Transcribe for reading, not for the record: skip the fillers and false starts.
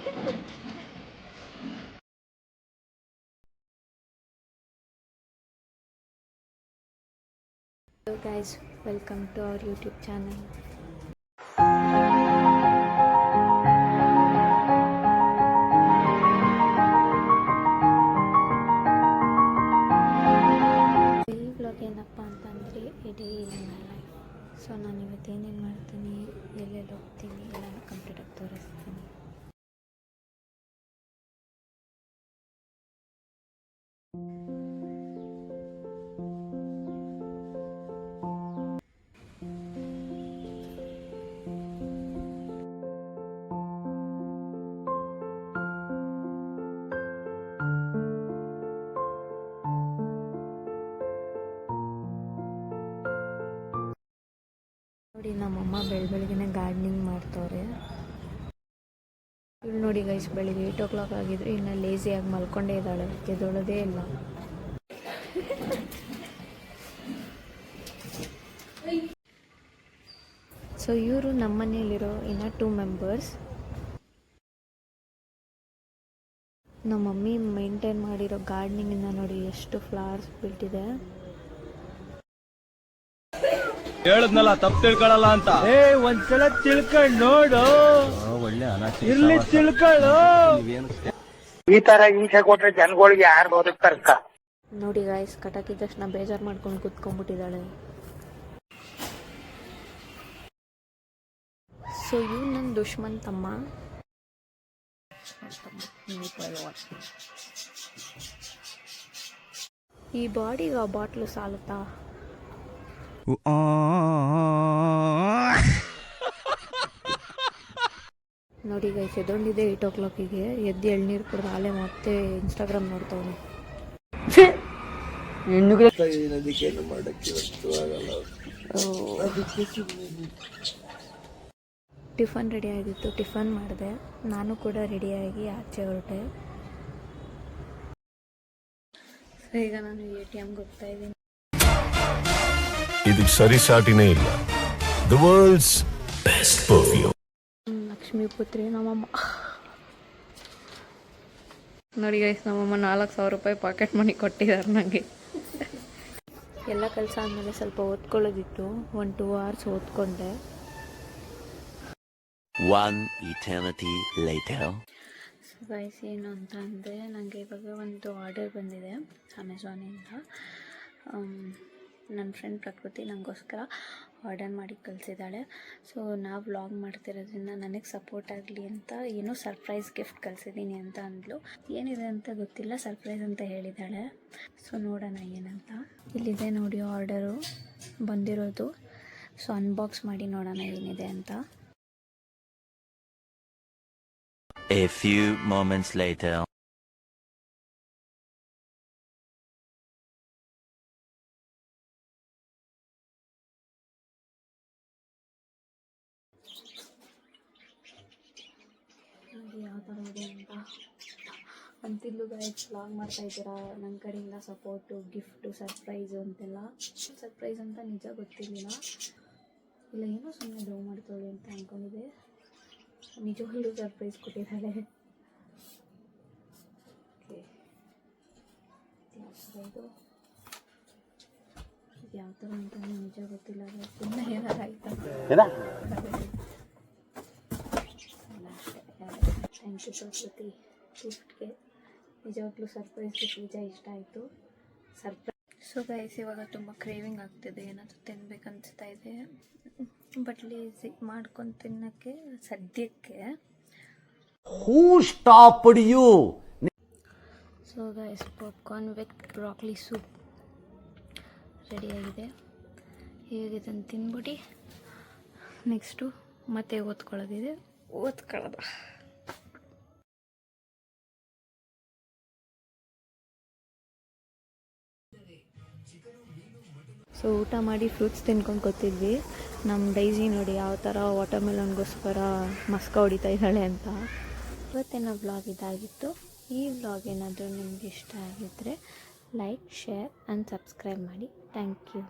Hello guys, welcome to our YouTube channel. ಈ vlog ಏನಪ್ಪ ಅಂತಂದರೆ ಇಡೀ ನನ್ನ ಲೈಫ್. ಸೊ ನಾನು ಇವತ್ತು ಏನೇನು ಮಾಡ್ತೀನಿ, ಎಲ್ಲೆಲ್ಲಿ ಹೋಗ್ತೀನಿ ಎಲ್ಲನೂ ಕಂಪ್ಲೀಟಾಗಿ ತೋರಿಸ್ತೀನಿ. ನೋಡಿ ನಮ್ಮಮ್ಮ ಬೆಳಗ್ಗೆನೇ ಗಾರ್ಡನಿಂಗ್ ಮಾಡ್ತವ್ರೆ. ಇಲ್ಲಿ ನೋಡಿ ಗೈಸ್, ಬೆಳಿಗ್ಗೆ 8 o'clock ಆಗಿದ್ರೆ ಇನ್ನು ಲೇಸಿಯಾಗಿ ಮಲ್ಕೊಂಡೇ ಇದ್ದಾಳೆ, ಎದ್ದೊಳೋದೇ ಇಲ್ಲ. ಸೊ ಇವರು ನಮ್ಮ ಮನೆಯಲ್ಲಿರೋ ಇನ್ನು 2 members. ನಮ್ಮ ಮಮ್ಮಿ ಮೇಂಟೈನ್ ಮಾಡಿರೋ ಗಾರ್ಡನಿಂಗಿಂದ ನೋಡಿ ಎಷ್ಟು ಫ್ಲವರ್ಸ್ ಬಿಟ್ಟಿದೆ. ಹೇಳದ್ನಲ್ಲ, ತಪ್ಪು ತಿಳ್ಕೊಳ್ಳಲ್ಲ ಅಂತ. ಒಂದ್ಸಲ ತಿಳ್ಕೊಂಡ್ ನೋಡು, ಒಳ್ಳೆ ಇರ್ಲಿ ತಿಳ್ಕೊಳ್ಳು. ಈ ತರ ಹಿಂಸೆ ಕೊಟ್ರೆ ಜನಗಳಿಗೆ ಯಾರು ಬದುಕ್ತಾರಕ್ಕ? ನೋಡಿ ಗಾಯ್ಸ್, ಕಟಾಕಿದ ತಕ್ಷಣ ಬೇಜಾರು ಮಾಡ್ಕೊಂಡು ಕುತ್ಕೊಂಡ್ಬಿಟ್ಟಿದ್ದಾಳೆ. ಸೊ ಇವ್ ನನ್ನ ದುಶ್ಮನ್ ತಮ್ಮ. ಈ ಬಾಡಿಗೆ ಆ ಬಾಟ್ಲು ಸಾಲುತ್ತಾ? ನೋಡಿ ಗೈಸ್, ಎದ್ದೊಂಡಿದೆ 8 o'clock ಎದ್ದು ಎಳ್ನೀರು ಕುಡ್ದು ಆಲೆ ಮತ್ತೆ ಇನ್ಸ್ಟಾಗ್ರಾಮ್ ನೋಡ್ತಾವನೆ. ಟಿಫನ್ ರೆಡಿ ಆಗಿತ್ತು, ಟಿಫನ್ ಮಾಡಿದೆ. ನಾನು ಕೂಡ ರೆಡಿಯಾಗಿ ಆಚೆ ಹೊರಟೆ. ಈಗ ನಾನು ATMಗೆ ಹೋಗ್ತಾ ಇದ್ದೀನಿ. ಇದಕ್ಕೆ ಸರಿಸಾಟಿನೇ ಇಲ್ಲ. The world's best perfume. Lakshmi ಪುತ್ರಿ ನಮ್ಮಮ್ಮ. ನೋಡಿ ಗೈಸ್, ನಮ್ಮಮ್ಮ 4,000 ರೂಪಾಯಿ ಪಾಕೆಟ್ ಮನಿ ಕೊಟ್ಟಿದ್ದಾರೆ ನನಗೆ. ಎಲ್ಲ ಕೆಲಸ ಆದಮೇಲೆ ಸ್ವಲ್ಪ ಓದ್ಕೊಳ್ಳೋದಿತ್ತು. 1-2 hours ಓದ್ಕೊಂಡೆ. One eternity later. So guys, ಏನು ಅಂತ ಅಂದರೆ, ನನಗೆ ಇವಾಗ ಒಂದು ಆರ್ಡರ್ ಬಂದಿದೆ ಅಮೆಝಾನಿಂದ. ನನ್ನ ಫ್ರೆಂಡ್ ಪ್ರಕೃತಿ ನನಗೋಸ್ಕರ ಆರ್ಡರ್ ಮಾಡಿ ಕಳಿಸಿದ್ದಾಳೆ. ಸೊ ನಾವು ವ್ಲಾಗ್ ಮಾಡ್ತಿರೋದ್ರಿಂದ ನನಗೆ ಸಪೋರ್ಟ್ ಆಗಲಿ ಅಂತ ಏನೋ ಸರ್ಪ್ರೈಸ್ ಗಿಫ್ಟ್ ಕಳಿಸಿದ್ದೀನಿ ಅಂತ ಅಂದ್ಲು. ಏನಿದೆ ಅಂತ ಗೊತ್ತಿಲ್ಲ, ಸರ್ಪ್ರೈಸ್ ಅಂತ ಹೇಳಿದ್ದಾಳೆ. ಸೊ ನೋಡೋಣ ಏನಂತ. ಇಲ್ಲಿದೆ ನೋಡಿ ಆರ್ಡರು ಬಂದಿರೋದು. ಸೊ ಅನ್ಬಾಕ್ಸ್ ಮಾಡಿ ನೋಡೋಣ ಏನಿದೆ ಅಂತ. A few moments later. ನೋಡಿ ಯಾವ ಥರ ಇದೆ ಅಂತ ಅಂತಿದ್ದು ಗೈಸ್. ವ್ಲಾಗ್ ಮಾಡ್ತಾ ಇದ್ದೀರಾ, ನನ್ನ ಕಡೆಯಿಂದ ಸಪೋರ್ಟು, ಗಿಫ್ಟು, ಸರ್ಪ್ರೈಸು ಅಂತೆಲ್ಲ. ಸರ್ಪ್ರೈಸ್ ಅಂತ ನಿಜ ಗೊತ್ತಿರಲಿಲ್ಲ, ಇಲ್ಲ ಏನೋ ಸುಮ್ಮನೆ ಡೋ ಮಾಡ್ತಾಳೆ ಅಂತ ಅಂದ್ಕೊಂಡಿದ್ದೆ. ನಿಜವಾಗ್ಲೂ ಸರ್ಪ್ರೈಸ್ ಕೊಟ್ಟಿದ್ದಾಳೆ. ಇದು ಯಾವ ಥರ ಅಂತ ನಿಜ ಗೊತ್ತಿಲ್ಲ, ಸುಮ್ಮನೆ ಏನಾರು ಆಯ್ತಾ. ಥ್ಯಾಂಕ್ ಯು ಪ್ರಕೃತಿ ಗಿಫ್ಟ್ಗೆ. ನಿಜವಾಗ್ಲೂ ಸರ್ಪ್ರೈಸ್ ನಿಜ ಇಷ್ಟ ಆಯಿತು. ಸೊ ಗೈಸ್, ಇವಾಗ ತುಂಬ ಕ್ರೇವಿಂಗ್ ಆಗ್ತಿದೆ, ಏನಾದರೂ ತಿನ್ಬೇಕನ್ನಿಸ್ತಾ ಇದೆ. ಬಟ್ ಲೇಸಿ ಮಾಡ್ಕೊಂಡು ತಿನ್ನೋಕ್ಕೆ ಸದ್ಯಕ್ಕೆ. Who stopped you? So guys, popcorn with broccoli soup ರೆಡಿಯಾಗಿದೆ. ಹೇಗಿದೆ ಅಂತ ತಿನ್ಬಿಟ್ಟು ನೆಕ್ಸ್ಟು ಮತ್ತೆ ಓದ್ಕೊಳ್ಳೋದಿದೆ, ಓದ್ಕೊಳ್ಳೋದು. ಸೊ ಊಟ ಮಾಡಿ ಫ್ರೂಟ್ಸ್ ತಿನ್ಕೊಂಡು ಕೂತಿದ್ವಿ. ನಮ್ಮ ಡೈಸಿ ನೋಡಿ ಯಾವ ಥರ ವಾಟರ್ಮೆಲನ್ಗೋಸ್ಕರ ಮಸ್ಕ ಹೊಡಿತಾ ಇದ್ದಾಳೆ ಅಂತ. ಇವತ್ತಿನ ವ್ಲಾಗ್ ಇದಾಗಿತ್ತು. ಈ ವ್ಲಾಗ್ ಏನಾದರೂ ನಿಮ್ಗೆ ಇಷ್ಟ ಆಗಿದ್ದರೆ ಲೈಕ್, ಶೇರ್ ಆ್ಯಂಡ್ ಸಬ್ಸ್ಕ್ರೈಬ್ ಮಾಡಿ. Thank you.